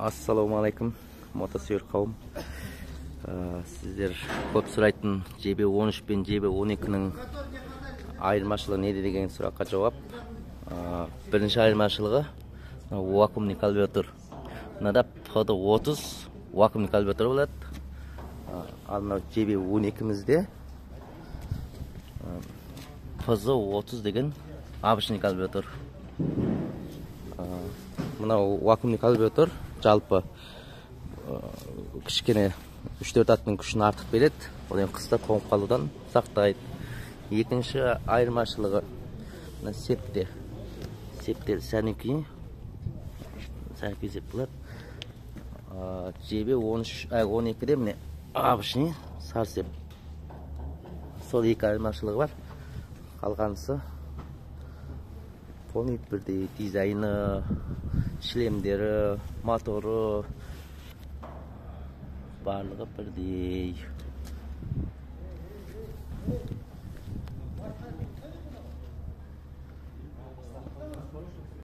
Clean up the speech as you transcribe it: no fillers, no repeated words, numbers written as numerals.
Ассалаумағалейкум, мотосүйер қауым. Сіздер көп сұрайтын JB13 пен JB12-нің айырмашылығы неде деген сұраққа жауап. Бірінші айырмашылығы вакуумный карбюратор. Мынада PD30 вакуумный карбюратор болады. Ал мынау JB12-мізде PZ30 деген обычный карбюратор. Мынау вакуумный карбюратор жалпы кішкене 3-4 аттың күшін артық береді. Ол енді қыста тоңып қалудан сақтайды. Екінші айырмашылығы мына септер. Септер сәнеки сеп болады. JB12-де міне обычный сар сеп. Сол екі айырмашылығы бар. Қалғанысы полный бірдей, дизайны, шлемдері, моторы барлығы бірдей.